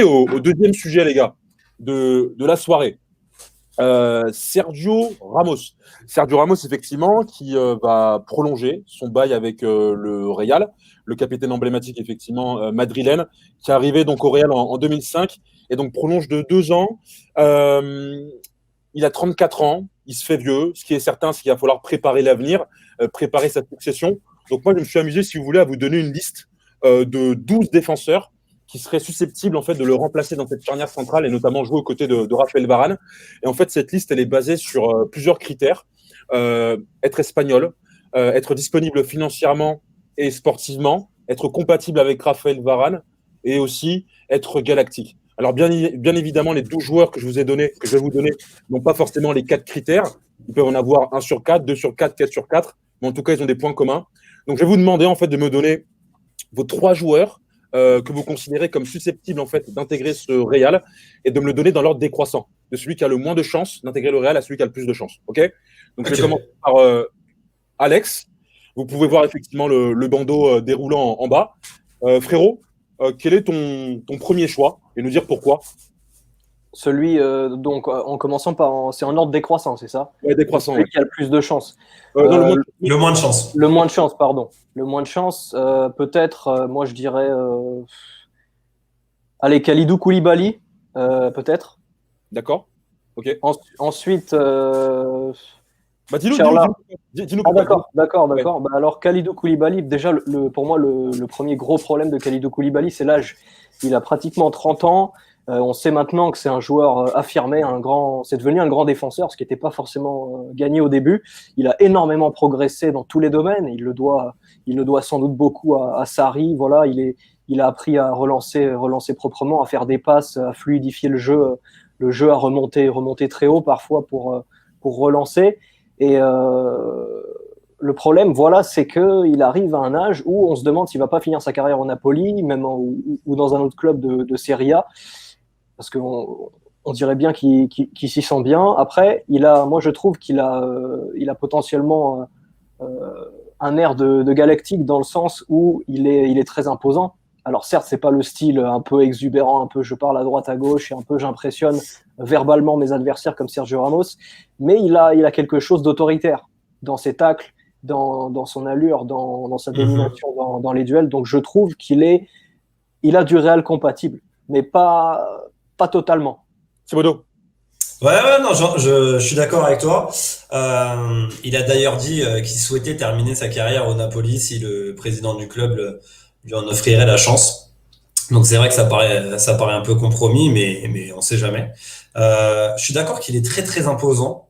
au deuxième sujet, les gars, de la soirée. Sergio Ramos. Sergio Ramos, effectivement, qui va prolonger son bail avec le Real, le capitaine emblématique, effectivement, madrilène, qui est arrivé donc au Real en 2005 et donc prolonge de 2 ans. Il a 34 ans, il se fait vieux. Ce qui est certain, c'est qu'il va falloir préparer l'avenir, préparer sa succession. Donc moi, je me suis amusé, si vous voulez, à vous donner une liste de 12 défenseurs qui seraient susceptibles en fait de le remplacer dans cette charnière centrale et notamment jouer aux côtés de Raphaël Varane. Et en fait, cette liste, elle est basée sur plusieurs critères. Être espagnol, être disponible financièrement et sportivement, être compatible avec Raphaël Varane et aussi être galactique. Alors bien évidemment, les 12 joueurs que je vous ai donnés, que je vais vous donner, n'ont pas forcément les 4 critères. Ils peuvent en avoir 1 sur 4, 2 sur 4, 4 sur 4, mais en tout cas, ils ont des points communs. Donc je vais vous demander en fait de me donner vos 3 joueurs que vous considérez comme susceptibles en fait d'intégrer ce Real et de me le donner dans l'ordre décroissant, de celui qui a le moins de chances d'intégrer le Real à celui qui a le plus de chances. Ok. Donc je vais commencer par Alex. Vous pouvez voir effectivement le bandeau déroulant en bas. Frérot, quel est ton premier choix et nous dire pourquoi? Celui, donc, en commençant par. C'est en ordre décroissant, c'est ça? Ouais, décroissant. Celui qui a le plus de chance. Non, le moins de chance. Le moins de chance, pardon. Le moins de chance, peut-être, moi je dirais. Allez, Kalidou Koulibaly, peut-être. D'accord. Ok. Ensuite. Dis-nous. D'accord. Ouais. Bah, alors, Kalidou Koulibaly, déjà, pour moi, le premier gros problème de Kalidou Koulibaly, c'est l'âge. Il a pratiquement 30 ans. On sait maintenant que c'est un joueur affirmé, c'est devenu un grand défenseur, ce qui n'était pas forcément gagné au début. Il a énormément progressé dans tous les domaines. Il le doit sans doute beaucoup à Sarri. Voilà, il a appris à relancer proprement, à faire des passes, à fluidifier le jeu à remonter très haut parfois pour relancer. Et le problème, voilà, c'est qu'il arrive à un âge où on se demande s'il va pas finir sa carrière au Napoli, même ou dans un autre club de Serie A, parce qu'on dirait bien qu'il s'y sent bien. Après, moi je trouve qu'il a potentiellement un air de galactique dans le sens où il est très imposant. Alors certes, c'est pas le style un peu exubérant, un peu je parle à droite à gauche et un peu j'impressionne verbalement mes adversaires comme Sergio Ramos, mais il a quelque chose d'autoritaire dans ses tacles, dans son allure, dans sa domination dans les duels. Donc je trouve qu'il a du Real compatible, mais pas totalement. Thibaudot. Ouais, non, je suis d'accord avec toi. Il a d'ailleurs dit qu'il souhaitait terminer sa carrière au Napoli si le président du club lui en offrirait la chance. Donc c'est vrai que ça paraît un peu compromis, mais on sait jamais. Je suis d'accord qu'il est très très imposant.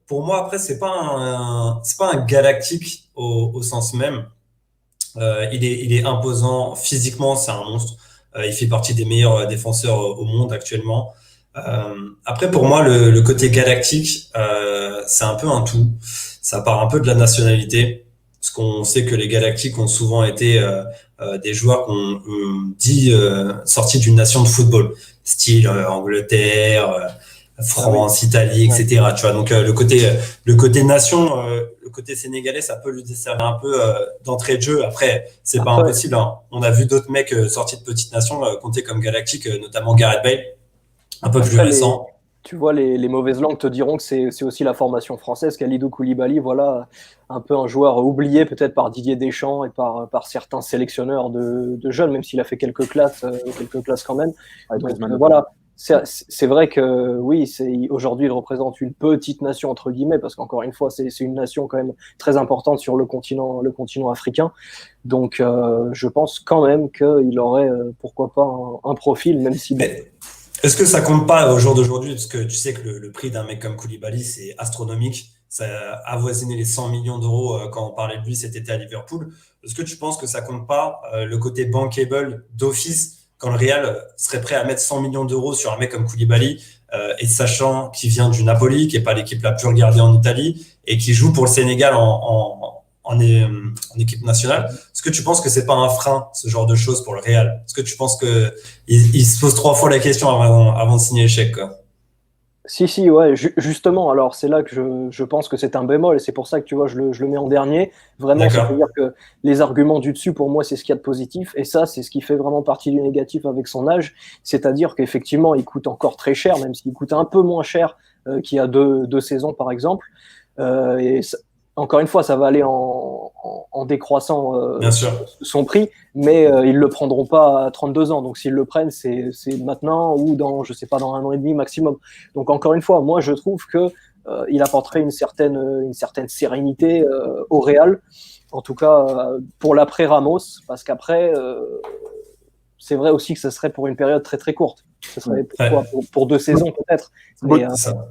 Pour moi, après, c'est pas un galactique au sens même. Il est imposant physiquement, c'est un monstre. Il fait partie des meilleurs défenseurs au monde actuellement. Après, pour moi, le côté galactique, c'est un peu un tout. Ça part un peu de la nationalité, parce qu'on sait que les galactiques ont souvent été des joueurs qu'on dit sortis d'une nation de football, style Angleterre, France, Italie, etc. Tu vois, donc le côté nation, le côté sénégalais, ça peut lui desservir un peu d'entrée de jeu. Après, c'est pas impossible. Hein. On a vu d'autres mecs sortis de petites nations compter comme galactiques, notamment Gareth Bale, un peu plus récent. Tu vois, les mauvaises langues te diront que c'est aussi la formation française. Kalidou Koulibaly, voilà, un peu un joueur oublié peut-être par Didier Deschamps et par certains sélectionneurs de jeunes, même s'il a fait quelques classes quand même. Donc, voilà. C'est vrai que oui, aujourd'hui il représente une petite nation entre guillemets parce qu'encore une fois c'est une nation quand même très importante sur le continent africain. Donc je pense quand même qu'il aurait pourquoi pas un profil, même si. Est-ce que ça compte pas au jour d'aujourd'hui, parce que tu sais que le prix d'un mec comme Koulibaly c'est astronomique, ça a avoisiné les 100 millions d'euros quand on parlait de lui cet été à Liverpool. Est-ce que tu penses que ça compte pas le côté bankable d'office? Quand le Real serait prêt à mettre 100 millions d'euros sur un mec comme Koulibaly, et sachant qu'il vient du Napoli, qui n'est pas l'équipe la plus regardée en Italie, et qui joue pour le Sénégal en équipe nationale, est-ce que tu penses que c'est pas un frein, ce genre de choses pour le Real? Est-ce que tu penses qu'il se pose 3 fois la question avant de signer le chèque, quoi? Si, ouais, justement, alors c'est là que je pense que c'est un bémol, et c'est pour ça que tu vois, je le mets en dernier. Vraiment, D'accord. c'est-à-dire que les arguments du dessus, pour moi, c'est ce qu'il y a de positif, et ça, c'est ce qui fait vraiment partie du négatif avec son âge. C'est-à-dire qu'effectivement, il coûte encore très cher, même s'il coûte un peu moins cher qu'il y a deux saisons, par exemple. Et encore une fois, ça va aller en décroissant Bien sûr. son prix, mais ils le prendront pas à 32 ans. Donc s'ils le prennent, c'est maintenant ou dans, je sais pas, dans un an et demi maximum. Donc encore une fois, moi je trouve que il apporterait une certaine sérénité au Real, en tout cas pour l'après Ramos, parce qu'après c'est vrai aussi que ce serait pour une période très très courte. Ce serait Ouais, pour 2 saisons peut-être. Mais c'est ça.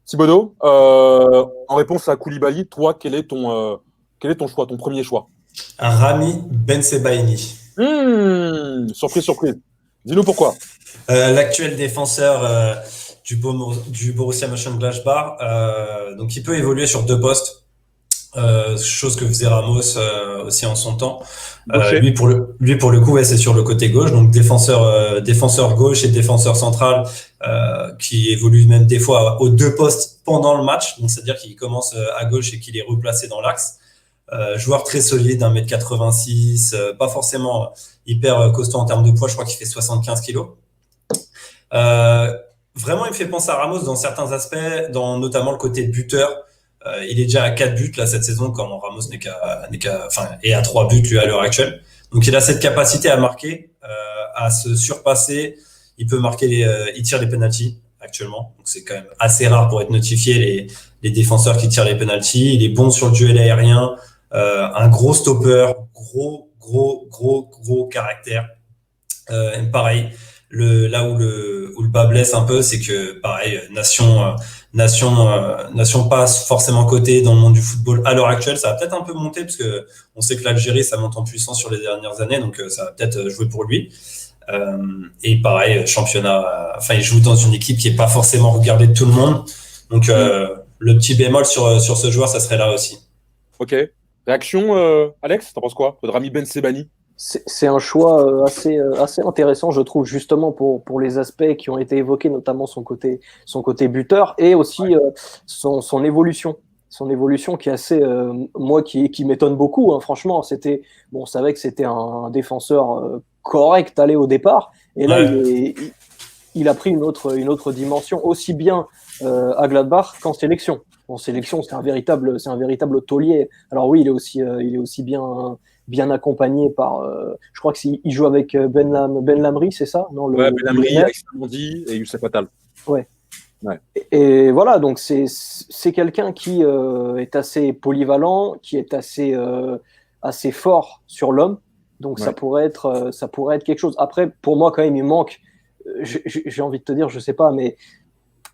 Thibodeau, en réponse à Koulibaly, toi, quel est ton choix, ton premier choix? Rami Bensebaini. Surprise, surprise. Dis-nous pourquoi. L'actuel défenseur du Borussia Mönchengladbach. Donc, il peut évoluer sur deux postes. Chose que faisait Ramos aussi en son temps. Gaucher. Lui pour le coup, ouais, c'est sur le côté gauche, donc défenseur gauche et défenseur central qui évolue même des fois aux deux postes pendant le match. Donc c'est-à-dire qu'il commence à gauche et qu'il est replacé dans l'axe. Joueur très solide, 1m86, pas forcément hyper costaud en termes de poids. Je crois qu'il fait 75 kilos. Vraiment, il me fait penser à Ramos dans certains aspects, dans notamment le côté buteur. Il est déjà à 4 buts là cette saison, quand Ramos est à 3 buts lui à l'heure actuelle. Donc il a cette capacité à marquer, à se surpasser. Il peut marquer il tire les penalties actuellement. Donc c'est quand même assez rare pour être notifié les défenseurs qui tirent les penalties. Il est bon sur le duel aérien, un gros stopper, gros caractère. Pareil, là où le bas blesse un peu, c'est que pareil, nation pas forcément cotée dans le monde du football à l'heure actuelle. Ça va peut-être un peu monter parce que on sait que l'Algérie ça monte en puissance sur les dernières années, donc ça va peut-être jouer pour lui. Et pareil, championnat, il joue dans une équipe qui est pas forcément regardée de tout le monde, donc le petit bémol sur ce joueur, ça serait là aussi. Ok. Réaction, Alex, t'en penses quoi de Rami Bensebaini? c'est un choix assez intéressant, je trouve, justement pour les aspects qui ont été évoqués, notamment son côté buteur et aussi son évolution. Son évolution qui est assez, moi, qui m'étonne beaucoup, hein, franchement. On savait que c'était un défenseur correct aller au départ. Et là, Ouais, il a pris une autre dimension, aussi bien à Gladbach qu'en sélection. En sélection, c'est un véritable taulier. Alors oui, il est aussi bien accompagné par. Je crois qu'il joue avec Ben Lamry, c'est ça? Non, Ouais, le Belhamri, Lyonnais. Aïssa Mandi et Youssef Attal. Ouais. Ouais. Et voilà, donc c'est quelqu'un qui est assez polyvalent, qui est assez fort sur l'homme. Donc Ouais. ça pourrait être quelque chose. Après, pour moi, quand même, il manque. J'ai envie de te dire, je sais pas, mais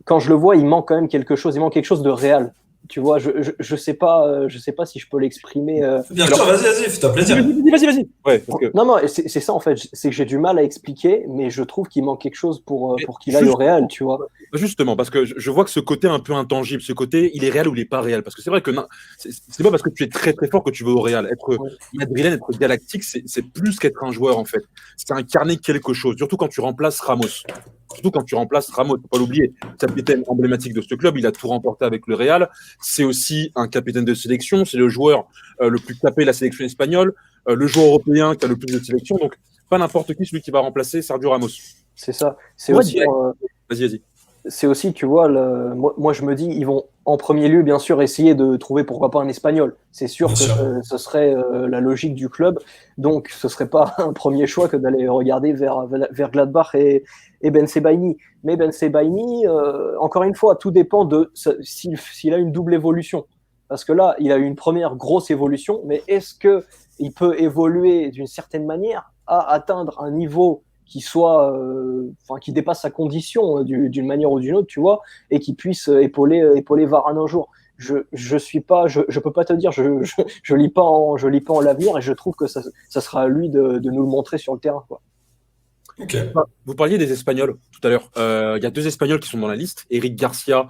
quand je le vois, il manque quand même quelque chose. Il manque quelque chose de réal. Tu vois, je sais pas si je peux l'exprimer. bien Alors, sûr, vas-y, fais-toi plaisir. vas-y. Ouais, parce que, Non, c'est ça en fait. C'est que j'ai du mal à expliquer, mais je trouve qu'il manque quelque chose mais pour qu'il aille au Real, justement, tu vois. justement, parce que je vois que ce côté un peu intangible, ce côté, il est réel ou il n'est pas réel. Parce que c'est vrai que c'est pas parce que tu es très très fort que tu veux au Real. Être Ouais. madrilène, être galactique, c'est plus qu'être un joueur en fait. C'est incarner quelque chose, surtout quand tu remplaces Ramos. Surtout quand tu remplaces Ramos, faut pas l'oublier. Capitaine emblématique de ce club, il a tout remporté avec le Real. C'est aussi un capitaine de sélection, c'est le joueur le plus capé de la sélection espagnole, le joueur européen qui a le plus de sélections. Donc, pas n'importe qui, celui qui va remplacer Sergio Ramos. C'est ça. Moi, direct. Vas-y, vas-y. C'est aussi, tu vois, moi je me dis, ils vont en premier lieu, bien sûr, essayer de trouver pourquoi pas un Espagnol. C'est sûr Bien que sûr. ce serait la logique du club. Donc, ce serait pas un premier choix que d'aller regarder vers Gladbach et Ben Sebaini. Mais Ben Sebaini, encore une fois, tout dépend de s'il a une double évolution. Parce que là, il a eu une première grosse évolution, mais est-ce qu'il peut évoluer d'une certaine manière à atteindre un niveau qui dépasse sa condition d'une manière ou d'une autre, tu vois, et qui puisse épauler Varane un jour. Je peux pas te dire, je lis pas en l'avenir et je trouve que ça sera à lui de nous le montrer sur le terrain, quoi. Ok. Vous parliez des Espagnols tout à l'heure. Il y a deux Espagnols qui sont dans la liste. Eric Garcia,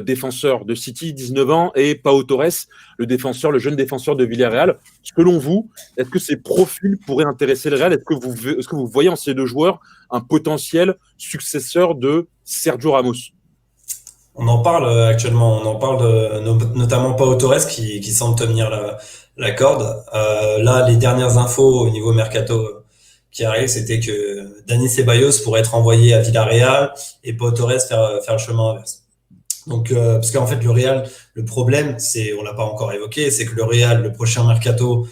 défenseur de City, 19 ans, et Pau Torres, le jeune défenseur de Villarreal. Selon vous, est-ce que ces profils pourraient intéresser le Real? Est-ce que vous voyez en ces deux joueurs un potentiel successeur de Sergio Ramos? On en parle actuellement, on en parle notamment Pau Torres qui semble tenir la corde. Là, les dernières infos au niveau mercato qui arrivent, c'était que Dani Ceballos pourrait être envoyé à Villarreal et Pau Torres faire le chemin inverse. Donc, parce qu'en fait, le Real, le problème, on l'a pas encore évoqué, c'est que le Real, le prochain mercato,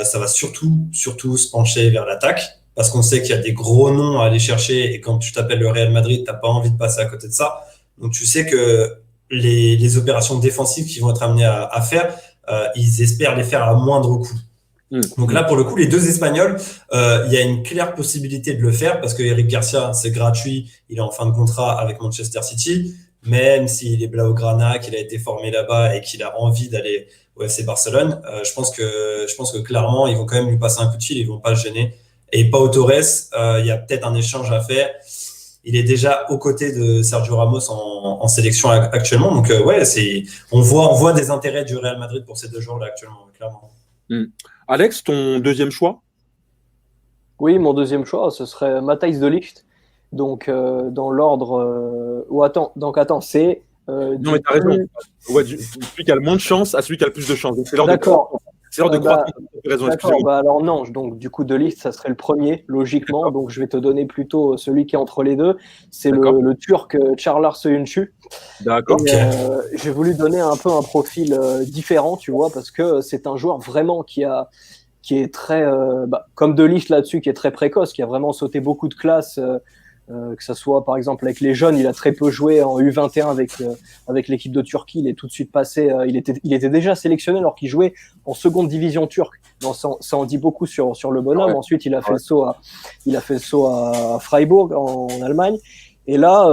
ça va surtout se pencher vers l'attaque, parce qu'on sait qu'il y a des gros noms à aller chercher, et quand tu t'appelles le Real Madrid, t'as pas envie de passer à côté de ça. Donc, tu sais que les opérations défensives qu'ils vont être amenés à faire, ils espèrent les faire à moindre coût. Donc là, pour le coup, les deux Espagnols, il y a une claire possibilité de le faire parce que Eric Garcia, c'est gratuit, il est en fin de contrat avec Manchester City, même s'il est Blaugrana, qu'il a été formé là-bas et qu'il a envie d'aller au FC Barcelone, je pense que clairement, ils vont quand même lui passer un coup de fil, ils vont pas le gêner. Et Pau Torres, il y a peut-être un échange à faire. Il est déjà aux côtés de Sergio Ramos en sélection actuellement, donc ouais, on voit des intérêts du Real Madrid pour ces deux joueurs-là actuellement, clairement. Alex, ton deuxième choix? Oui, mon deuxième choix, ce serait Matthijs de Ligt. Donc, dans l'ordre. Attends, c'est. Non, mais t'as raison. Ouais, celui qui a le moins de chance à celui qui a le plus de chance. Donc, c'est l'heure D'accord. de croître. D'accord, alors non, donc du coup de Ligt, ça serait le premier, logiquement. Donc je vais te donner plutôt celui qui est entre les deux. C'est le Turc Çağlar Söyüncü. D'accord. J'ai voulu donner un peu un profil différent, tu vois, parce que c'est un joueur vraiment qui est très, comme de Ligt là-dessus, qui est très précoce, qui a vraiment sauté beaucoup de classes. Que ça soit par exemple avec les jeunes, il a très peu joué en U21 avec l'équipe de Turquie, il est tout de suite passé, il était déjà sélectionné alors qu'il jouait en seconde division turque. Non, ça en dit beaucoup sur le bonhomme. Ouais. Ensuite, il a fait le saut à Freiburg en Allemagne. Et là,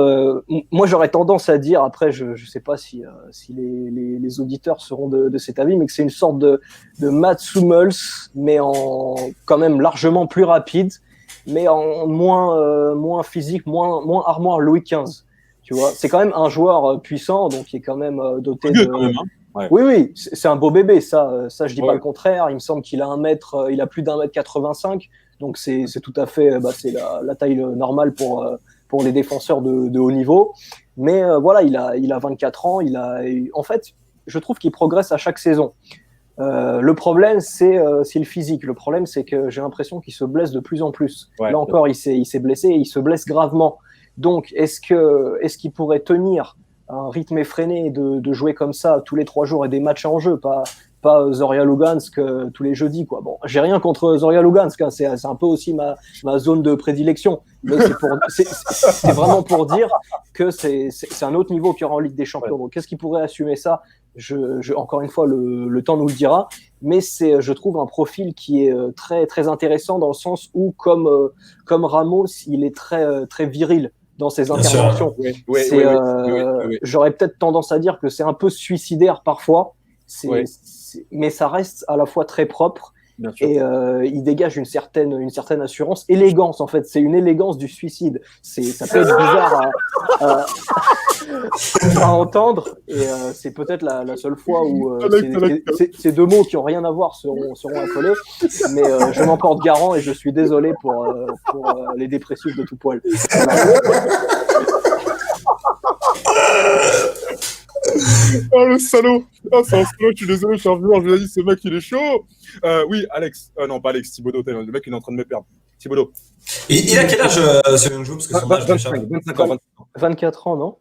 moi j'aurais tendance à dire, après je sais pas si les auditeurs seront de cet avis, mais que c'est une sorte de Mats Hummels, mais quand même largement plus rapide, mais en moins physique, moins armoire Louis XV. Tu vois, c'est quand même un joueur puissant, donc qui est quand même doté de. Quand même, hein. Ouais. Oui, c'est un beau bébé, ça je dis pas le contraire. Il me semble qu'il a il a plus d'1m85, donc c'est tout à fait, c'est la taille normale pour les défenseurs de haut niveau. Mais voilà, il a 24 ans, en fait, je trouve qu'il progresse à chaque saison. Le problème, c'est le physique. Le problème, c'est que j'ai l'impression qu'il se blesse de plus en plus. Ouais, là encore, il s'est blessé et il se blesse gravement. Donc, est-ce qu'il pourrait tenir un rythme effréné de jouer comme ça tous les 3 jours et des matchs en jeu, pas Zorya Lugansk tous les jeudis, quoi. Bon, j'ai rien contre Zorya Lugansk, hein, c'est un peu aussi ma zone de prédilection. Mais c'est vraiment pour dire que c'est un autre niveau qu'il y aura en Ligue des Champions. Ouais. Donc, qu'est-ce qui pourrait assumer ça? Encore une fois, le temps nous le dira. Mais je trouve un profil qui est très, très intéressant dans le sens où, comme Ramos, il est très, très viril dans ses interventions. Oui. J'aurais peut-être tendance à dire que c'est un peu suicidaire parfois. Mais ça reste à la fois très propre et il dégage une certaine assurance, élégance en fait. C'est une élégance du suicide. Ça peut être bizarre à entendre et c'est peut-être la seule fois où ces deux mots qui n'ont rien à voir seront accolés. Mais je m'en porte garant et je suis désolé pour les dépressifs de tout poil. Oh le salaud! Oh, c'est un salaud, je suis désolé, je suis un vieux, je lui ai dit, ce mec il est chaud! Oui, Alex. Non, pas Alex, Thibaudot, le mec il est en train de me perdre. Thibaudot. Il a quel âge ce Young parce que son âge 25 ans. 24 ans, non?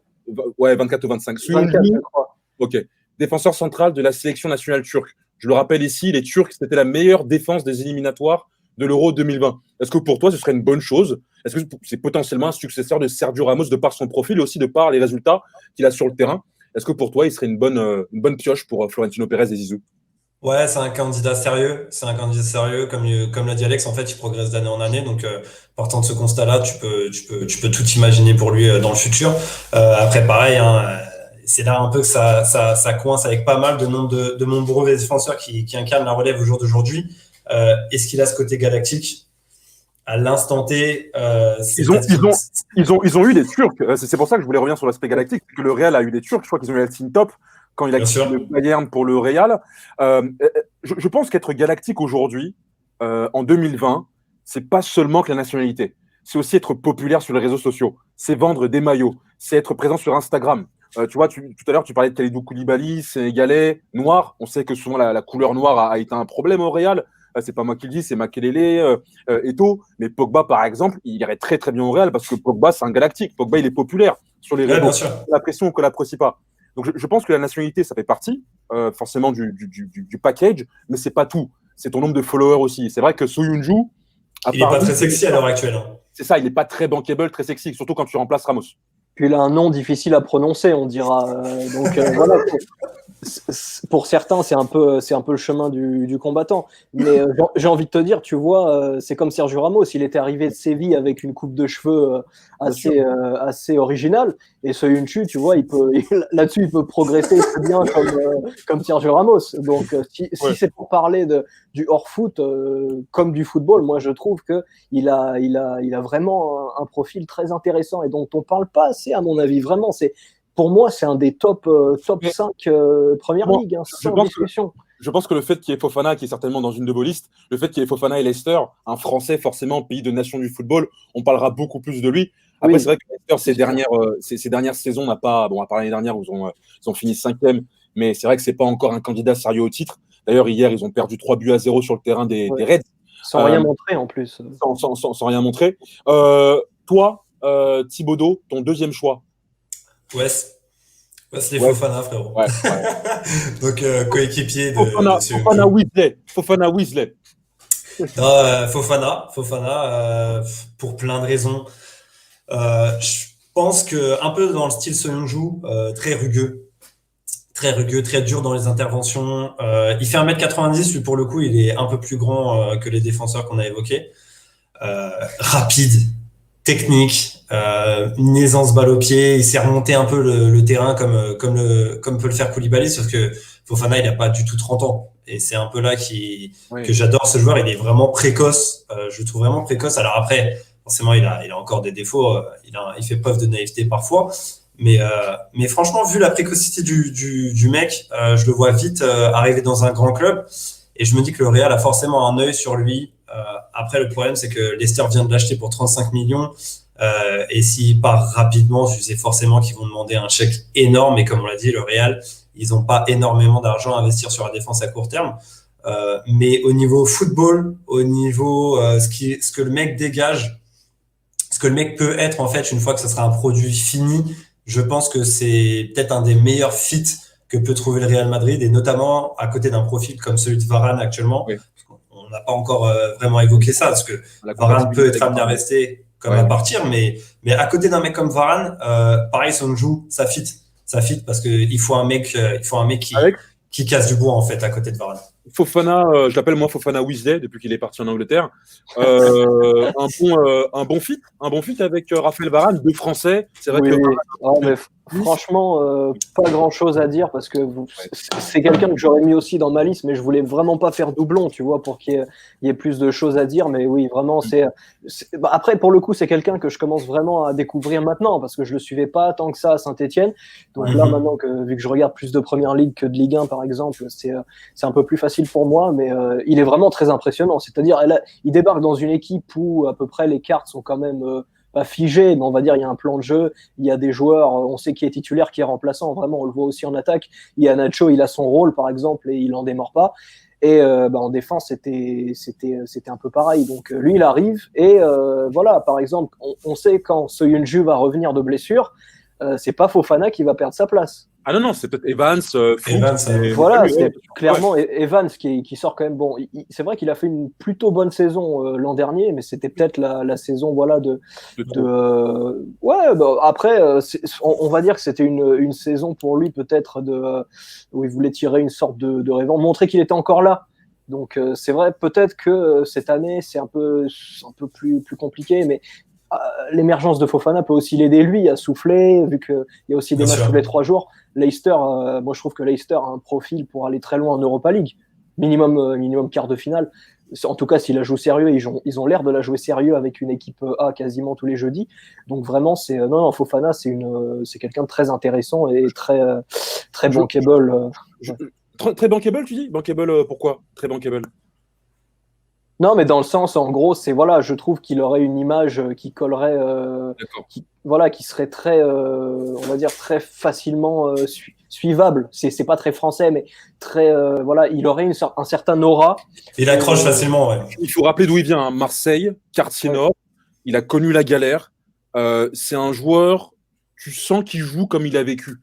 Ouais, 24 ou 25. 24, je crois. Ok. Défenseur central de la sélection nationale turque. Je le rappelle ici, les Turcs, c'était la meilleure défense des éliminatoires de l'Euro 2020. Est-ce que pour toi, ce serait une bonne chose? Est-ce que c'est potentiellement un successeur de Sergio Ramos de par son profil et aussi de par les résultats qu'il a sur le terrain? Est-ce que pour toi, il serait une bonne pioche pour Florentino Pérez et Zizou? Ouais, c'est un candidat sérieux. Comme l'a dit Alex, en fait, il progresse d'année en année. Donc, partant de ce constat-là, tu peux tout imaginer pour lui dans le futur. Après, pareil, hein, c'est là un peu que ça coince avec pas mal de nombreux défenseurs qui incarnent la relève au jour d'aujourd'hui. Est-ce qu'il a ce côté galactique? À l'instant T, ils ont eu des Turcs. C'est pour ça que je voulais revenir sur l'aspect galactique. Que le Real a eu des Turcs. Je crois qu'ils ont eu Elsin Top quand il a quitté le Bayern pour le Real. Je pense qu'être galactique aujourd'hui, en 2020, c'est pas seulement que la nationalité. C'est aussi être populaire sur les réseaux sociaux. C'est vendre des maillots. C'est être présent sur Instagram. Tu vois, tout à l'heure, tu parlais de Kalidou Koulibaly, sénégalais, noir. On sait que souvent la couleur noire a été un problème au Real. C'est pas moi qui le dis, c'est Makelele, Eto'o. Mais Pogba, par exemple, il irait très très bien au Real parce que Pogba, c'est un galactique. Pogba, il est populaire sur les Ouais, réseaux. bien sûr. La pression, on ne l'apprécie pas. Donc je pense que la nationalité, ça fait partie forcément du package, mais c'est pas tout. C'est ton nombre de followers aussi. C'est vrai que Soyuncu, Il n'est pas très sexy à l'heure actuelle. Hein. c'est ça, il n'est pas très bankable, très sexy, surtout quand tu remplaces Ramos. Puis il a un nom difficile à prononcer, on dira. Donc voilà. Pour certains, c'est un peu le chemin du combattant. Mais j'ai envie de te dire, tu vois, c'est comme Sergio Ramos. Il était arrivé de Séville avec une coupe de cheveux assez originale. Et Soyuncu, tu vois, là-dessus, il peut progresser très bien comme Sergio Ramos. Donc, si c'est pour parler du hors-foot comme du football, moi, je trouve qu'il a vraiment un profil très intéressant et dont on parle pas assez, à mon avis. Vraiment, pour moi, c'est un des top 5 première ligue, hein, sans discussion. Je pense que le fait qu'il y ait Fofana, qui est certainement dans une de vos listes, le fait qu'il y ait Fofana et Leicester, un Français forcément pays de nation du football, on parlera beaucoup plus de lui. Après, oui. C'est vrai que Leicester, ces dernières saisons, n'a pas. Bon, à part l'année dernière où ils ont fini 5e, mais c'est vrai que c'est pas encore un candidat sérieux au titre. D'ailleurs, hier, ils ont perdu 3-0 sur le terrain des Reds. Sans rien montrer en plus. Sans rien montrer. Toi, Thibaudeau, ton deuxième choix. C'est Fofana, frérot. Ouais. Donc, coéquipier de Fofana Weasley. Fofana, pour plein de raisons. Je pense que un peu dans le style Soyuncu, très rugueux, très dur dans les interventions. Il fait 1m90, lui, pour le coup, il est un peu plus grand que les défenseurs qu'on a évoqués. Rapide, technique, une aisance balle au pied, il sait remonter un peu le terrain comme peut le faire Koulibaly, sauf que Fofana, il n'a pas du tout 30 ans. Et c'est un peu là que j'adore ce joueur, il est vraiment précoce, je le trouve vraiment précoce. Alors après, forcément, il a encore des défauts, il fait preuve de naïveté parfois, mais franchement, vu la précocité du mec, je le vois vite arriver dans un grand club, et je me dis que le Real a forcément un œil sur lui. Après, le problème, c'est que Leicester vient de l'acheter pour 35 millions. Et s'il part rapidement, je sais forcément qu'ils vont demander un chèque énorme. Et comme on l'a dit, le Real, ils n'ont pas énormément d'argent à investir sur la défense à court terme. Mais au niveau football, au niveau ce que le mec dégage, ce que le mec peut être, en fait, une fois que ce sera un produit fini, je pense que c'est peut-être un des meilleurs fits que peut trouver le Real Madrid, et notamment à côté d'un profil comme celui de Varane actuellement. Oui. On n'a pas encore vraiment évoqué ça, parce que Varane peut être amené à rester comme à partir, mais à côté d'un mec comme Varane, pareil, Soyuncu, ça fit parce qu'il faut un mec qui casse du bois, en fait, à côté de Varane. Fofana, je l'appelle moi Fofana Weasley depuis qu'il est parti en Angleterre. Un bon fit avec Raphaël Varane, deux Français. C'est vrai que franchement, pas grand chose à dire parce que c'est quelqu'un que j'aurais mis aussi dans ma liste, mais je voulais vraiment pas faire doublon, tu vois, pour qu'il y ait plus de choses à dire. Mais oui, vraiment, après, pour le coup, c'est quelqu'un que je commence vraiment à découvrir maintenant parce que je le suivais pas tant que ça à Saint-Etienne. Donc là, maintenant, vu que je regarde plus de Première Ligue que de Ligue 1, par exemple, c'est un peu plus facile pour moi, mais il est vraiment très impressionnant. C'est-à-dire, il débarque dans une équipe où à peu près les cartes sont quand même pas figées, mais on va dire il y a un plan de jeu, il y a des joueurs, on sait qui est titulaire, qui est remplaçant, vraiment, on le voit aussi en attaque. Il y a Nacho, il a son rôle, par exemple, et il en démord pas. Et en défense, c'était un peu pareil. Donc lui, il arrive, et voilà, par exemple, on sait quand Soyuncu va revenir de blessure, c'est pas Fofana qui va perdre sa place. Ah non, c'est peut-être Evans. Voilà, c'est clairement Evans qui sort quand même. Bon, c'est vrai qu'il a fait une plutôt bonne saison l'an dernier, mais c'était peut-être la saison après, on va dire que c'était une saison pour lui peut-être où il voulait tirer une sorte de revanche, montrer qu'il était encore là. Donc c'est vrai, peut-être que cette année c'est un peu plus compliqué, mais l'émergence de Fofana peut aussi l'aider lui à souffler, vu qu'il y a aussi des matchs tous les 3 jours. Leicester, moi je trouve que Leicester a un profil pour aller très loin en Europa League, minimum quart de finale. En tout cas, s'ils la jouent sérieux, ils ont l'air de la jouer sérieux avec une équipe A quasiment tous les jeudis. Donc vraiment, Fofana, c'est quelqu'un de très intéressant et très bankable. Très bankable, tu dis ? Bankable, pourquoi ? Très bankable. Non, mais dans le sens, en gros, c'est voilà, je trouve qu'il aurait une image qui collerait, voilà, qui serait très, on va dire très facilement suivable. C'est pas très français, mais très, voilà, il aurait un certain aura. Il accroche facilement, ouais. Il faut rappeler d'où il vient, hein. Marseille, quartier nord. Il a connu la galère. C'est un joueur, tu sens qu'il joue comme il a vécu.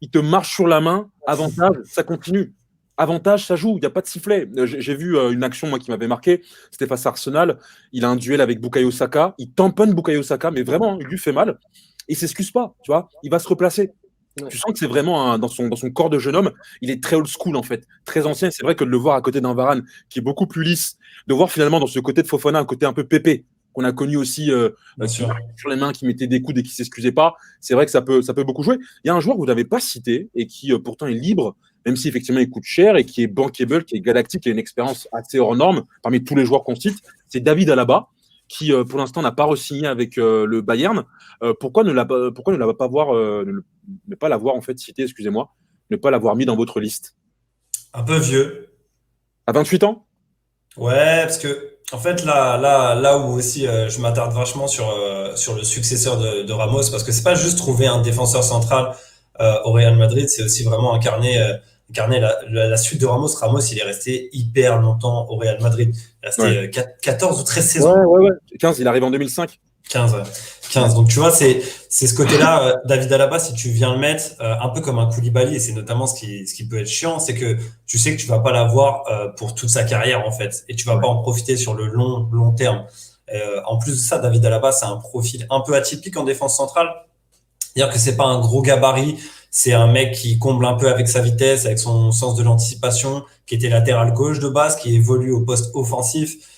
Il te marche sur la main, avantage, ça continue. Avantage, ça joue, il n'y a pas de sifflet. J'ai vu une action moi, qui m'avait marqué, c'était face à Arsenal. Il a un duel avec Bukayo Saka, il tamponne Bukayo Saka, mais vraiment, il lui fait mal. Et il s'excuse pas, tu vois, il va se replacer. Ouais. Tu sens que c'est vraiment dans son corps de jeune homme, il est très old school en fait, très ancien. C'est vrai que de le voir à côté d'un Varane qui est beaucoup plus lisse, de voir finalement dans ce côté de Fofana un côté un peu pépé, qu'on a connu aussi sur les mains, qui mettait des coudes et qui s'excusait pas. C'est vrai que ça peut beaucoup jouer. Il y a un joueur que vous n'avez pas cité et qui pourtant est libre, même si effectivement il coûte cher et qui est bankable, qui est galactique, qui a une expérience assez hors norme parmi tous les joueurs qu'on cite. C'est David Alaba, qui pour l'instant n'a pas re-signé avec le Bayern. Pourquoi ne pas l'avoir en fait cité, excusez-moi, ne pas l'avoir mis dans votre liste? Un peu vieux. À 28 ans? Ouais, parce que en fait là où aussi je m'attarde vachement sur le successeur de Ramos, parce que c'est pas juste trouver un défenseur central au Real Madrid, c'est aussi vraiment incarner la suite de Ramos. Ramos, il est resté hyper longtemps au Real Madrid. Il est resté 14 ou 13 saisons. Ouais. 15, il arrive en 2005. 15. Donc tu vois, c'est ce côté-là, David Alaba, si tu viens le mettre un peu comme un Koulibaly, et c'est notamment ce qui peut être chiant, c'est que tu sais que tu vas pas l'avoir pour toute sa carrière en fait, et tu vas pas en profiter sur le long terme. En plus de ça, David Alaba, c'est un profil un peu atypique en défense centrale, c'est-à-dire que c'est pas un gros gabarit, c'est un mec qui comble un peu avec sa vitesse, avec son sens de l'anticipation, qui était latéral gauche de base, qui évolue au poste offensif.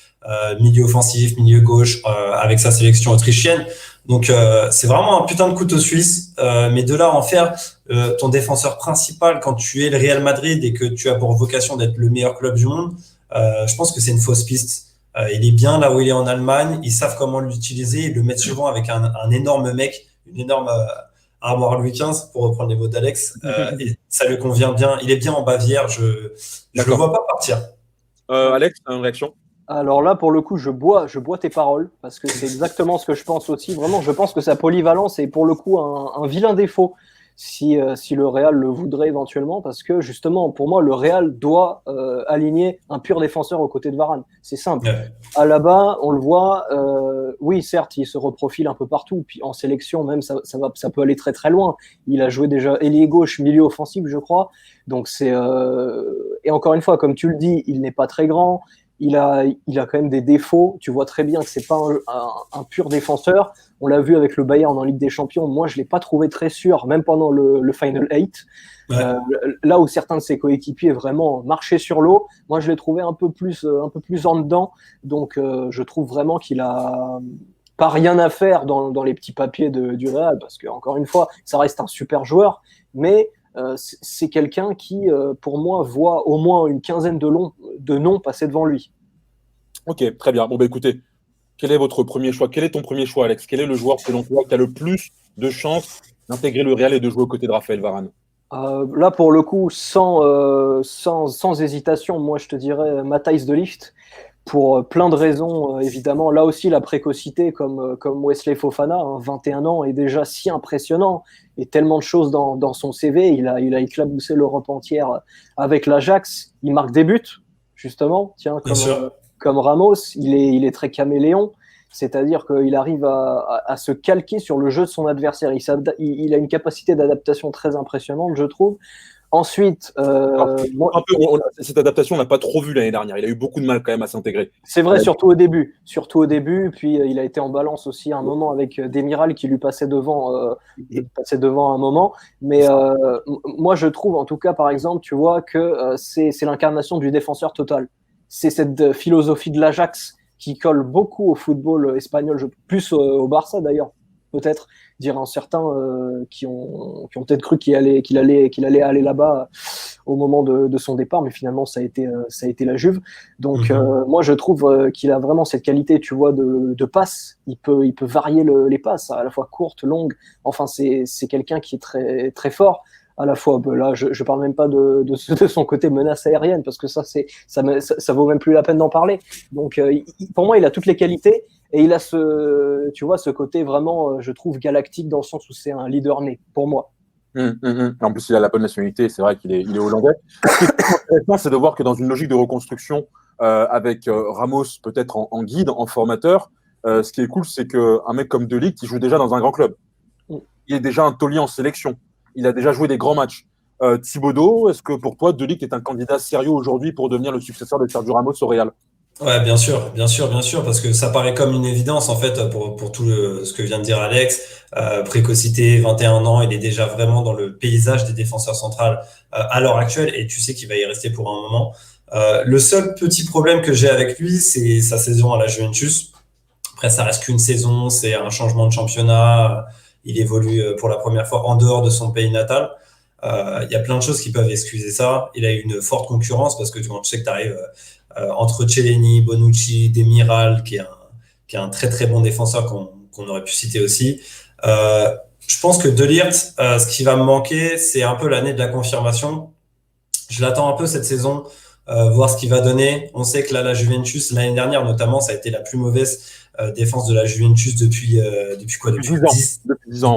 Milieu offensif, milieu gauche, avec sa sélection autrichienne. Donc c'est vraiment un putain de couteau suisse, mais de là à en faire ton défenseur principal quand tu es le Real Madrid et que tu as pour vocation d'être le meilleur club du monde, je pense que c'est une fausse piste. Il est bien là où il est en Allemagne, ils savent comment l'utiliser, ils le mettent souvent avec un énorme mec, une énorme armoire Louis XV, pour reprendre les mots d'Alex, et ça lui convient bien. Il est bien en Bavière, je le vois pas partir. Alex, une réaction? Alors là, pour le coup, je bois tes paroles, parce que c'est exactement ce que je pense aussi. Vraiment, je pense que sa polyvalence est pour le coup un vilain défaut si le Real le voudrait éventuellement, parce que justement, pour moi, le Real doit aligner un pur défenseur aux côtés de Varane. C'est simple. Ouais. Alaba, on le voit, oui, certes, il se reprofile un peu partout, puis en sélection même, ça peut aller très très loin. Il a joué déjà ailier gauche, milieu offensif, je crois. Donc c'est et encore une fois, comme tu le dis, il n'est pas très grand. Il a quand même des défauts. Tu vois très bien que c'est pas un pur défenseur. On l'a vu avec le Bayern en Ligue des Champions. Moi, je l'ai pas trouvé très sûr, même pendant le Final 8. Ouais. Là où certains de ses coéquipiers vraiment marchaient sur l'eau, moi, je l'ai trouvé un peu plus en dedans. Donc, je trouve vraiment qu'il a pas rien à faire dans les petits papiers du Real, parce que encore une fois, ça reste un super joueur, mais c'est quelqu'un qui, pour moi, voit au moins une quinzaine de noms passer devant lui. Ok, très bien. Bon, bah écoutez, quel est votre premier choix? Quel est ton premier choix, Alex? Quel est le joueur, selon toi, qui a le plus de chances d'intégrer le Real et de jouer aux côtés de Raphaël Varane? Là, pour le coup, sans hésitation, moi, je te dirais Matthijs de Ligt. Pour plein de raisons, évidemment. Là aussi, la précocité, comme Wesley Fofana, 21 ans, est déjà si impressionnant. Et tellement de choses dans son CV. Il a éclaboussé l'Europe entière avec l'Ajax. Il marque des buts, justement. Tiens, comme Ramos, il est très caméléon. C'est-à-dire qu'il arrive à se calquer sur le jeu de son adversaire. Il a une capacité d'adaptation très impressionnante, je trouve. Ensuite, cette adaptation, on n'a pas trop vu l'année dernière. Il a eu beaucoup de mal quand même à s'intégrer. C'est vrai, surtout au début. Puis il a été en balance aussi à un moment avec Demiral qui lui passait devant un moment. Mais moi, je trouve, en tout cas, par exemple, tu vois que c'est l'incarnation du défenseur total. C'est cette philosophie de l'Ajax qui colle beaucoup au football espagnol, plus au Barça d'ailleurs, peut-être. Dire certains qui ont peut-être cru qu'il allait aller là-bas au moment de son départ, mais finalement ça a été la Juve. Donc moi je trouve qu'il a vraiment cette qualité, tu vois, de passe. Il peut varier les passes, à la fois courtes, longues. Enfin c'est quelqu'un qui est très très fort. à la fois. Là, je parle même pas de son côté menace aérienne, parce que ça vaut même plus la peine d'en parler. Donc, pour moi, il a toutes les qualités, et il a ce côté vraiment, je trouve, galactique, dans le sens où c'est un leader né, pour moi. En plus, il a la bonne nationalité, c'est vrai qu'il est hollandais. Ce qui est intéressant, c'est de voir que dans une logique de reconstruction, avec Ramos peut-être en guide, en formateur, ce qui est cool, c'est qu'un mec comme De Ligt, il joue déjà dans un grand club. Il est déjà un taulier en sélection. Il a déjà joué des grands matchs. Thibaudot, est-ce que pour toi, De Ligt est un candidat sérieux aujourd'hui pour devenir le successeur de Sergio Ramos au Real? Ouais, bien sûr, parce que ça paraît comme une évidence en fait pour tout ce que vient de dire Alex. Précocité, 21 ans, il est déjà vraiment dans le paysage des défenseurs centrales à l'heure actuelle, et tu sais qu'il va y rester pour un moment. Le seul petit problème que j'ai avec lui, c'est sa saison à la Juventus. Après, ça reste qu'une saison, c'est un changement de championnat. Il évolue pour la première fois en dehors de son pays natal. Il y a plein de choses qui peuvent excuser ça. Il a eu une forte concurrence parce que tu sais que tu arrives entre Cellini, Bonucci, Demiral, qui est un très très bon défenseur qu'on aurait pu citer aussi. Je pense que De Ligt, ce qui va me manquer, c'est un peu l'année de la confirmation. Je l'attends un peu cette saison, voir ce qu'il va donner. On sait que là, la Juventus, l'année dernière notamment, ça a été la plus mauvaise défense de la Juventus depuis quoi? Depuis 10 ans.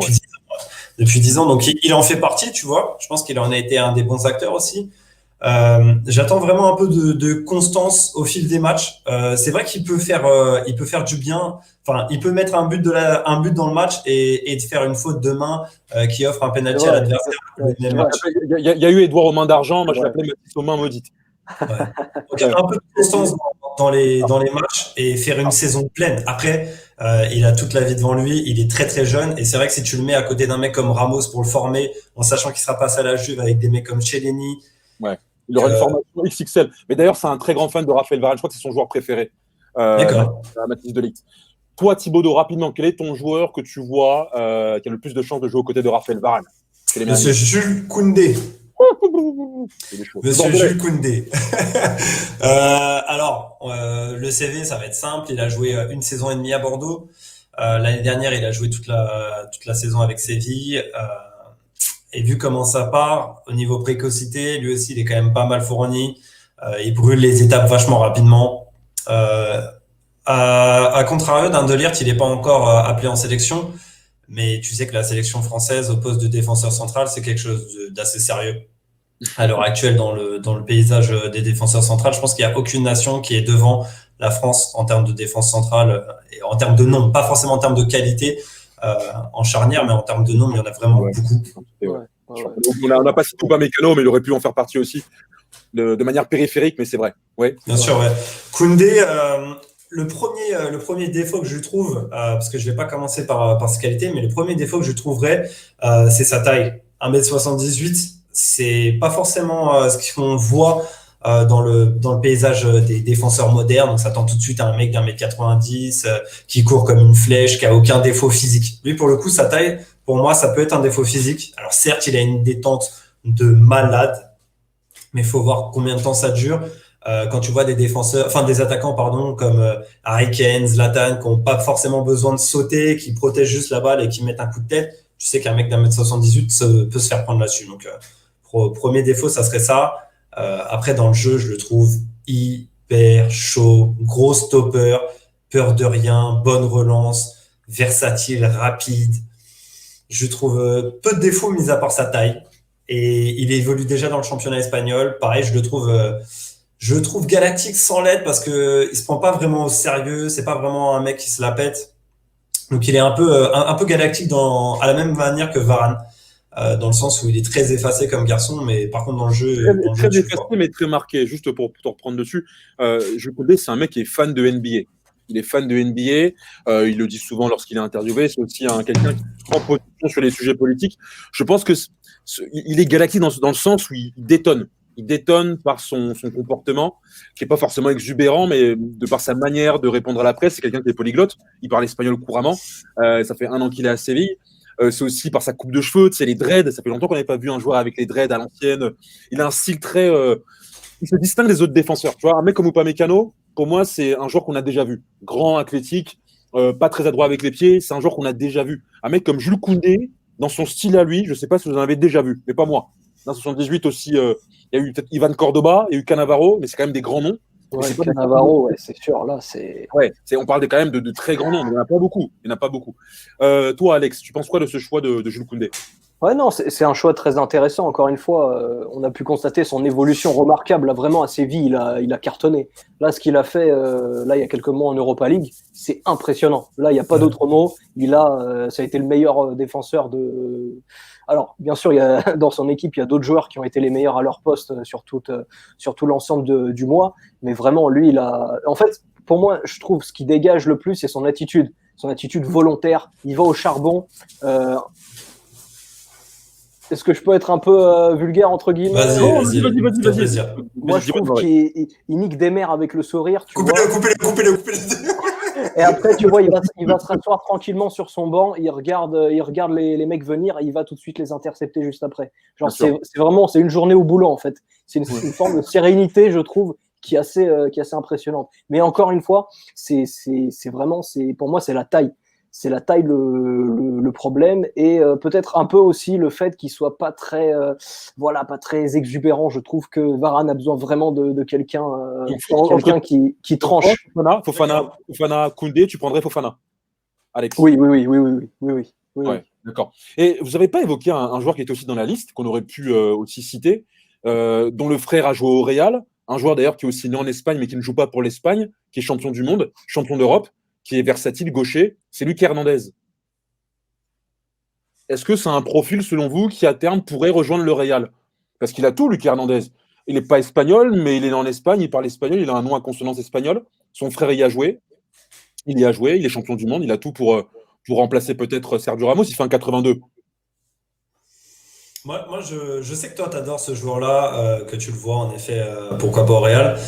Depuis 10 ans, donc il en fait partie, tu vois. Je pense qu'il en a été un des bons acteurs aussi. J'attends vraiment un peu de constance au fil des matchs. C'est vrai qu'il peut faire du bien. Enfin, il peut mettre un but dans le match et de faire une faute de main qui offre un penalty à l'adversaire. Il y a eu Edouard aux mains d'argent. Moi, je l'appelais Mathis aux mains maudites. Ouais. Donc, un peu de constance dans les matchs et faire une saison pleine. Après, il a toute la vie devant lui. Il est très très jeune, et c'est vrai que si tu le mets à côté d'un mec comme Ramos pour le former, en sachant qu'il sera passé à la Juve avec des mecs comme Cellini. Ouais. Il aura une formation XXL. Mais d'ailleurs, c'est un très grand fan de Raphaël Varane. Je crois que c'est son joueur préféré. D'accord. Mathis De Ligt. Toi, Thibaudot, rapidement, quel est ton joueur que tu vois qui a le plus de chances de jouer aux côtés de Raphaël Varane? Monsieur Jules Koundé. Monsieur Jules Koundé. Alors, le CV, ça va être simple. Il a joué une saison et demie à Bordeaux. L'année dernière, il a joué toute la saison avec Séville. Et vu comment ça part, au niveau précocité, lui aussi, il est quand même pas mal fourni. Il brûle les étapes vachement rapidement. À contrario d'un De Ligt, il n'est pas encore appelé en sélection. Mais tu sais que la sélection française au poste de défenseur central, c'est quelque chose d'assez sérieux. À l'heure actuelle, dans le paysage des défenseurs centrales, je pense qu'il n'y a aucune nation qui est devant la France en termes de défense centrale, et en termes de nombre, pas forcément en termes de qualité en charnière, mais en termes de nombre, il y en a vraiment beaucoup. On n'a pas cité Upamecano, mais il aurait pu en faire partie aussi, de manière périphérique, mais c'est vrai. Ouais. Bien sûr, ouais. Koundé, le premier défaut que je trouve, parce que je ne vais pas commencer par ses qualités, mais le premier défaut que je trouverais, c'est sa taille. 1m78, c'est pas forcément ce qu'on voit dans le paysage des défenseurs modernes. Donc, ça tend tout de suite à un mec d'1m90 qui court comme une flèche, qui a aucun défaut physique. Lui, pour le coup, sa taille, pour moi, ça peut être un défaut physique. Alors, certes, il a une détente de malade, mais il faut voir combien de temps ça dure. Quand tu vois des attaquants, comme Harry Kane, Zlatan, qui n'ont pas forcément besoin de sauter, qui protègent juste la balle et qui mettent un coup de tête, tu sais qu'un mec d'1m78 peut se faire prendre là-dessus. Donc, premier défaut, ça serait ça. Après, dans le jeu, je le trouve hyper chaud, gros stopper, peur de rien, bonne relance, versatile, rapide. Je trouve peu de défauts mis à part sa taille. Et il évolue déjà dans le championnat espagnol. Pareil, je le trouve galactique sans l'être parce que il se prend pas vraiment au sérieux. C'est pas vraiment un mec qui se la pète. Donc, il est un peu galactique à la même manière que Varane. Dans le sens où il est très effacé comme garçon, mais par contre dans le jeu... Très effacé, mais très marqué. Juste pour te reprendre dessus, Jules Koundé, c'est un mec qui est fan de NBA. Il est fan de NBA, il le dit souvent lorsqu'il est interviewé, c'est aussi quelqu'un qui prend position sur les sujets politiques. Je pense qu'il est galactique dans le sens où il détonne. Il détonne par son comportement, qui n'est pas forcément exubérant, mais de par sa manière de répondre à la presse. C'est quelqu'un qui est polyglotte, il parle espagnol couramment, ça fait 1 an qu'il est à Séville. C'est aussi par sa coupe de cheveux, tu sais, les dreads. Ça fait longtemps qu'on n'avait pas vu un joueur avec les dreads à l'ancienne. Il a un style très... il se distingue des autres défenseurs. Tu vois, un mec comme Upamecano, pour moi, c'est un joueur qu'on a déjà vu. Grand, athlétique, pas très adroit avec les pieds. C'est un joueur qu'on a déjà vu. Un mec comme Jules Koundé, dans son style à lui, je ne sais pas si vous en avez déjà vu, mais pas moi. Dans 78 aussi, il y a eu peut-être Ivan Cordoba, il y a eu Cannavaro, mais c'est quand même des grands noms. Ouais, Cannavaro, ouais, c'est sûr. Là, c'est. Ouais, on parle quand même de très grands noms, mais il n'y en a pas beaucoup. Il n'y en a pas beaucoup. Toi, Alex, tu penses quoi de ce choix de Jules Koundé? Ouais, non, c'est un choix très intéressant. Encore une fois, on a pu constater son évolution remarquable. Là, vraiment, à Séville, il a cartonné. Là, ce qu'il a fait, là, il y a quelques mois en Europa League, c'est impressionnant. Là, il n'y a pas d'autre mot. Ça a été le meilleur défenseur de. Alors, bien sûr, dans son équipe, il y a d'autres joueurs qui ont été les meilleurs à leur poste sur tout l'ensemble du mois. Mais vraiment, lui, en fait, pour moi, je trouve ce qui dégage le plus, c'est son attitude volontaire. Il va au charbon. Est-ce que je peux être un peu vulgaire, entre guillemets? Vas-y. Moi, je trouve qu'il nique des mères avec le sourire. Coupez-le. Et après, tu vois, il va se rasseoir tranquillement sur son banc, il regarde les mecs venir et il va tout de suite les intercepter juste après. Genre, c'est une journée au boulot, en fait. C'est une forme de sérénité, je trouve, qui est assez impressionnante. Mais encore une fois, pour moi, c'est la taille. C'est la taille le problème et peut-être un peu aussi le fait qu'il soit pas très exubérant. Je trouve que Varane a besoin vraiment de quelqu'un qui tranche. Fofana, Koundé, tu prendrais Fofana, Alex? Oui. Ouais, d'accord. Et vous n'avez pas évoqué un joueur qui était aussi dans la liste, qu'on aurait pu aussi citer, dont le frère a joué au Real, un joueur d'ailleurs qui est aussi né en Espagne mais qui ne joue pas pour l'Espagne, qui est champion du monde, champion d'Europe, qui est versatile, gaucher, c'est Lucas Hernandez. Est-ce que c'est un profil, selon vous, qui à terme pourrait rejoindre le Real? Parce qu'il a tout, Lucas Hernandez. Il n'est pas espagnol, mais il est né en Espagne, il parle espagnol, il a un nom à consonance espagnole. Son frère y a joué. Il y a joué, il est champion du monde, il a tout pour remplacer peut-être Sergio Ramos, il fait un 82. Moi je sais que toi, tu adores ce joueur-là, que tu le vois en effet, pourquoi pas au Real,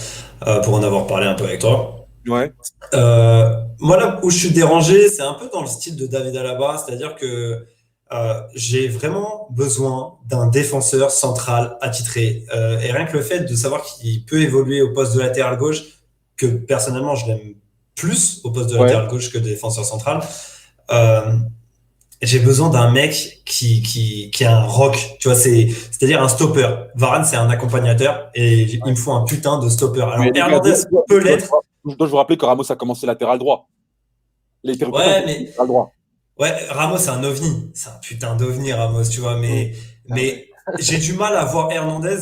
pour en avoir parlé un peu avec toi. Ouais. Moi, là où je suis dérangé, c'est un peu dans le style de David Alaba, c'est-à-dire que j'ai vraiment besoin d'un défenseur central attitré. Et rien que le fait de savoir qu'il peut évoluer au poste de latéral gauche, que personnellement, je l'aime plus au poste de latéral gauche que de défenseur central, j'ai besoin d'un mec qui a un rock, tu vois, c'est-à-dire un stopper. Varane, c'est un accompagnateur et il me faut un putain de stopper. Alors, Hernandez peut l'être. Je dois vous rappeler que Ramos a commencé latéral droit. Latéral droit. Ouais, Ramos, c'est un ovni. C'est un putain d'ovni, Ramos, tu vois. Mais j'ai du mal à voir Hernandez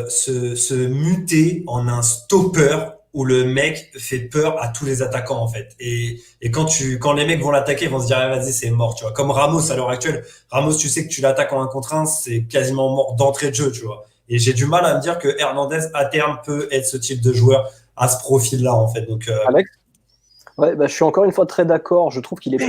se muter en un stopper où le mec fait peur à tous les attaquants, en fait. Et quand les mecs vont l'attaquer, ils vont se dire, ah, vas-y, c'est mort, tu vois. Comme Ramos, à l'heure actuelle. Ramos, tu sais que tu l'attaques en 1 contre 1, c'est quasiment mort d'entrée de jeu, tu vois. Et j'ai du mal à me dire que Hernandez, à terme, peut être ce type de joueur à ce profil-là, en fait. Donc, Alex? Ouais, je suis encore une fois très d'accord. Je trouve qu'il est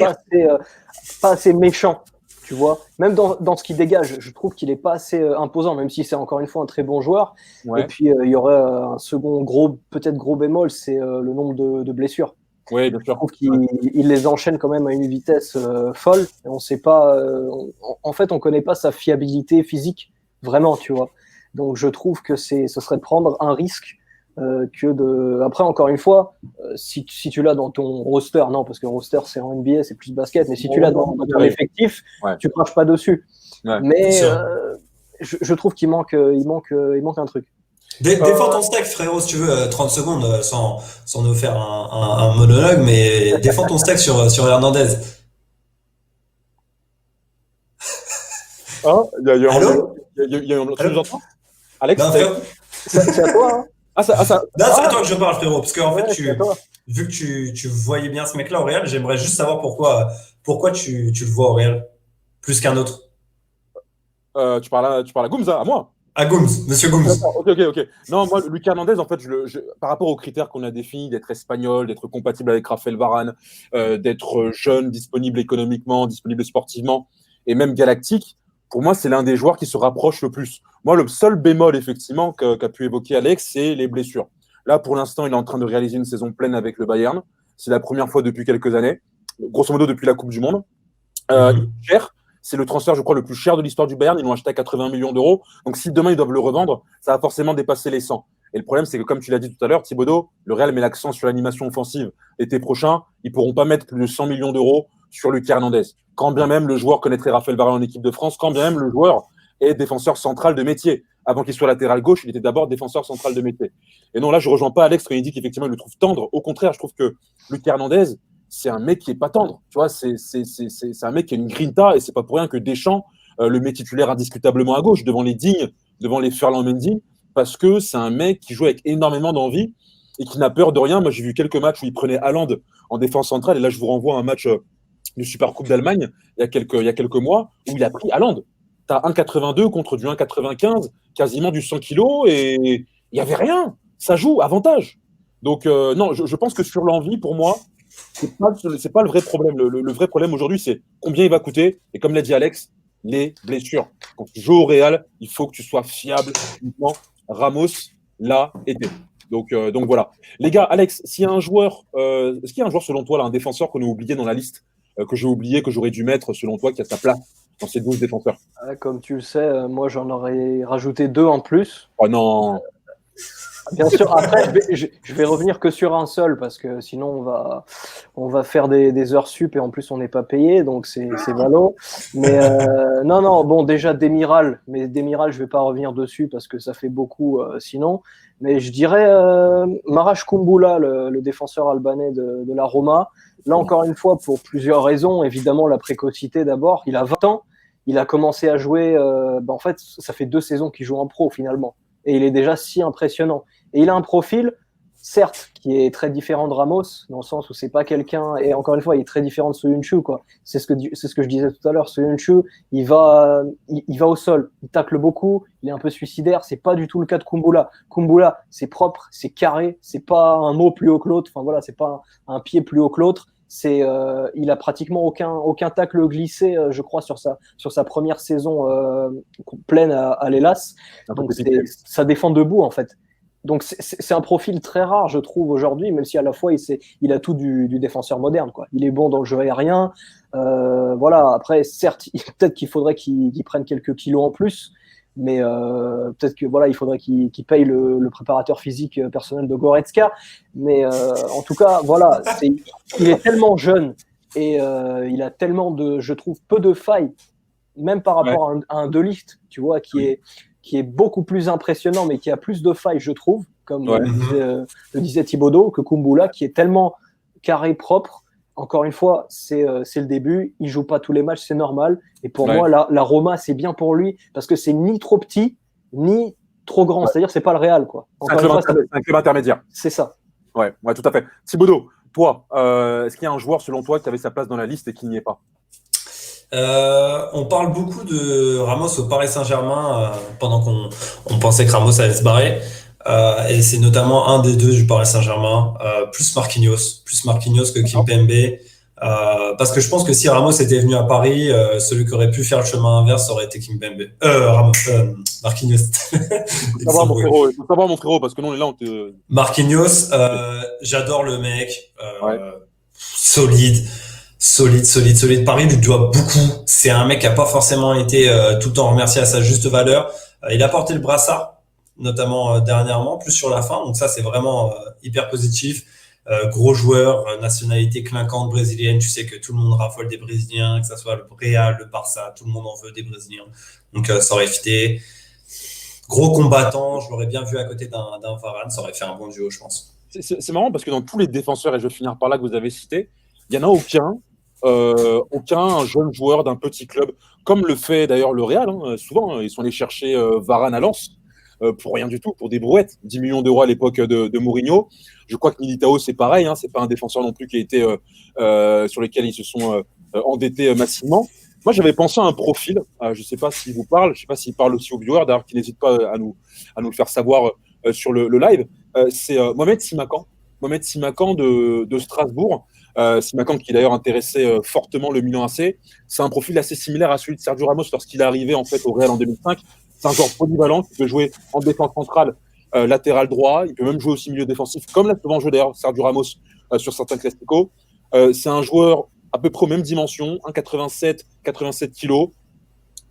pas assez méchant, tu vois. Même dans ce qu'il dégage, je trouve qu'il est pas assez imposant, même si c'est encore une fois un très bon joueur. Ouais. Et puis il y aurait un second peut-être gros bémol, c'est le nombre de blessures. Oui, bien sûr. Je trouve qu'il les enchaîne quand même à une vitesse folle. Et on sait pas. En fait, on connaît pas sa fiabilité physique vraiment, tu vois. Donc je trouve que ce serait de prendre un risque. Après, encore une fois, si tu l'as dans ton roster, non, parce que roster c'est en NBA, c'est plus basket, mais si tu l'as dans ton effectif, tu craches pas dessus. Ouais. Mais je trouve qu'il manque un truc. Défends ton stack, frérot, si tu veux, 30 secondes, sans nous faire un monologue, mais défends ton stack sur Hernandez. Ah, il y a un autre. Alex, c'est à toi, hein. C'est à toi que je parle, frérot, parce qu'en fait, vu que tu voyais bien ce mec-là au Real, j'aimerais juste savoir pourquoi tu le vois au Real plus qu'un autre. Tu parles à Goums, à moi? À Goums, monsieur Goums. Ok. Non, moi, Lucas Hernandez, en fait, par rapport aux critères qu'on a définis, d'être espagnol, d'être compatible avec Raphaël Varane, d'être jeune, disponible économiquement, disponible sportivement, et même galactique, pour moi, c'est l'un des joueurs qui se rapproche le plus. Moi, le seul bémol, effectivement, qu'a pu évoquer Alex, c'est les blessures. Là, pour l'instant, il est en train de réaliser une saison pleine avec le Bayern. C'est la première fois depuis quelques années, grosso modo depuis la Coupe du Monde. Il est cher. C'est le transfert, je crois, le plus cher de l'histoire du Bayern. Ils l'ont acheté à 80 millions d'euros. Donc, si demain, ils doivent le revendre, ça va forcément dépasser les 100. Et le problème, c'est que, comme tu l'as dit tout à l'heure, Thibaudot, le Real met l'accent sur l'animation offensive. L'été prochain, ils ne pourront pas mettre plus de 100 millions d'euros sur Lucas Hernandez. Quand bien même le joueur connaîtrait Raphaël Varane en équipe de France, quand bien même le joueur est défenseur central de métier. Avant qu'il soit latéral gauche, il était d'abord défenseur central de métier. Et non, là, je ne rejoins pas Alex quand il dit qu'effectivement, il le trouve tendre. Au contraire, je trouve que Lucas Hernandez, c'est un mec qui n'est pas tendre. Tu vois, c'est un mec qui a une grinta et c'est pas pour rien que Deschamps le met titulaire indiscutablement à gauche, devant les Dignes, devant les Ferland Mendy, parce que c'est un mec qui joue avec énormément d'envie et qui n'a peur de rien. Moi, j'ai vu quelques matchs où il prenait Haaland en défense centrale, et là, je vous renvoie à un match de Supercoupe d'Allemagne il y a quelques mois où il a pris Haaland. Tu as 1,82 contre du 1,95, quasiment du 100 kilos, et il n'y avait rien. Ça joue, avantage. Donc, non, je pense que sur l'envie, pour moi, c'est pas le vrai problème. Le vrai problème aujourd'hui, c'est combien il va coûter. Et comme l'a dit Alex, les blessures. Quand tu joues au Real, il faut que tu sois fiable. Ramos l'a été. Donc voilà. Les gars, Alex, s'il y a un joueur, est-ce qu'il y a un joueur selon toi, là, un défenseur qu'on a oublié dans la liste, que j'ai oublié, que j'aurais dû mettre selon toi, qui a sa place dans ces 12 défenseurs? Comme tu le sais, moi j'en aurais rajouté 2 en plus. Oh non. Bien sûr, après je vais revenir que sur un seul parce que sinon on va faire des heures sup et en plus on n'est pas payé, donc c'est valo. Mais non, bon, déjà Demiral, mais Demiral je vais pas revenir dessus parce que ça fait beaucoup sinon. Mais je dirais Marash Kumbula, le défenseur albanais de la Roma. Là encore une fois pour plusieurs raisons, évidemment la précocité d'abord. Il a 20 ans, il a commencé à jouer. En fait, ça fait 2 saisons qu'il joue en pro finalement. Et il est déjà si impressionnant. Et il a un profil, certes, qui est très différent de Ramos, dans le sens où c'est pas quelqu'un, et encore une fois, il est très différent de Soyuncu, quoi. C'est ce que je disais tout à l'heure. Soyuncu, il va au sol, il tacle beaucoup, il est un peu suicidaire. C'est pas du tout le cas de Kumbula. Kumbula, c'est propre, c'est carré, c'est pas un mot plus haut que l'autre. Enfin voilà, c'est pas un pied plus haut que l'autre. Il a pratiquement aucun tacle glissé, je crois, sur sa première saison pleine à l'Hellas. Donc ça défend debout en fait. Donc c'est un profil très rare, je trouve, aujourd'hui, même si à la fois il a tout du défenseur moderne, quoi. Il est bon dans le jeu aérien. Voilà. Après, certes, peut-être qu'il faudrait qu'il prenne quelques kilos en plus. Mais peut-être que voilà, il faudrait qu'il paye le préparateur physique personnel de Goretzka. Mais en tout cas, voilà, il est tellement jeune et il a tellement je trouve, peu de failles, même par rapport à un De Ligt, tu vois, qui est beaucoup plus impressionnant, mais qui a plus de failles, je trouve, comme le disait Thibaudot, que Kumbula, qui est tellement carré, propre. Encore une fois, c'est le début. Il joue pas tous les matchs, c'est normal. Et pour moi, la Roma, c'est bien pour lui parce que c'est ni trop petit, ni trop grand. C'est-à-dire, c'est pas le Real, quoi. C'est un club intermédiaire. C'est ça. Ouais, tout à fait. Thibaudot, toi, est-ce qu'il y a un joueur, selon toi, qui avait sa place dans la liste et qui n'y est pas? On parle beaucoup de Ramos au Paris Saint-Germain pendant qu'on pensait que Ramos allait se barrer. Et c'est notamment un des deux du Paris Saint-Germain, plus Marquinhos que Kimpembe. Parce que je pense que si Ramos était venu à Paris, celui qui aurait pu faire le chemin inverse aurait été Kimpembe. Marquinhos. Il faut savoir, mon frérot, parce que nous, on est là, Marquinhos, j'adore le mec. Solide. Paris lui doit beaucoup. C'est un mec qui a pas forcément été tout le temps remercié à sa juste valeur. Il a porté le brassard, notamment dernièrement, plus sur la fin. Donc ça, c'est vraiment hyper positif. Gros joueur, nationalité clinquante brésilienne. Tu sais que tout le monde raffole des Brésiliens, que ça soit le Real, le Barça, tout le monde en veut des Brésiliens. Donc ça aurait fité. Gros combattant, je l'aurais bien vu à côté d'un Varane. Ça aurait fait un bon duo, je pense. C'est marrant parce que dans tous les défenseurs, et je vais finir par là, que vous avez cités, il n'y en a aucun jeune joueur d'un petit club, comme le fait d'ailleurs le Real. Souvent, ils sont allés chercher Varane à Lens pour rien du tout, pour des brouettes. 10 millions d'euros à l'époque de Mourinho. Je crois que Militao, c'est pareil. C'est pas un défenseur non plus qui a été sur lequel ils se sont endettés massivement. Moi, j'avais pensé à un profil. Je ne sais pas s'il vous parle. Je ne sais pas s'il parle aussi aux viewers, d'ailleurs, qui n'hésitent pas à nous le faire savoir sur le live. C'est Mohamed Simakan. Mohamed Simakan de Strasbourg. Simakan qui d'ailleurs intéressait fortement le Milan AC. C'est un profil assez similaire à celui de Sergio Ramos lorsqu'il est arrivé en fait au Real en 2005. C'est un joueur polyvalent qui peut jouer en défense centrale, latéral droit. Il peut même jouer aussi milieu défensif, comme l'a souvent joué d'ailleurs Sergio Ramos sur certains classicos. C'est un joueur à peu près aux mêmes dimensions, 1,87 kg,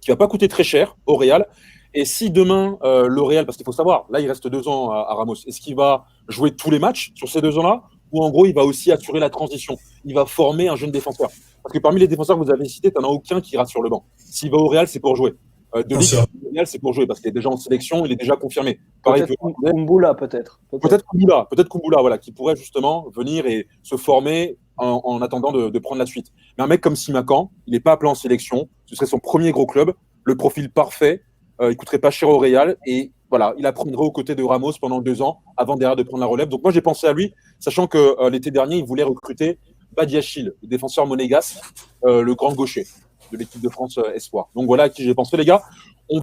qui va pas coûter très cher au Real. Et si demain, le Real, parce qu'il faut savoir, là il reste 2 ans à Ramos, est-ce qu'il va jouer tous les matchs sur ces 2 ans-là, ou en gros il va aussi assurer la transition, il va former un jeune défenseur? Parce que parmi les défenseurs que vous avez cités, tu n'en as aucun qui rate sur le banc. S'il va au Real, c'est pour jouer. De Ligt, au Real, c'est pour jouer parce qu'il est déjà en sélection, il est déjà confirmé. Pareil, Kumbula, peut-être. Peut-être Kumbula, voilà, qui pourrait justement venir et se former en attendant de prendre la suite. Mais un mec comme Simakan, il n'est pas appelé en sélection. Ce serait son premier gros club, le profil parfait. Il coûterait pas cher au Real et voilà, il apprendrait aux côtés de Ramos pendant 2 ans avant derrière de prendre la relève. Donc moi j'ai pensé à lui, sachant que l'été dernier il voulait recruter Badiachil, le défenseur monégasque, le grand gaucher de l'équipe de France Espoir. Donc voilà à qui j'ai pensé les gars.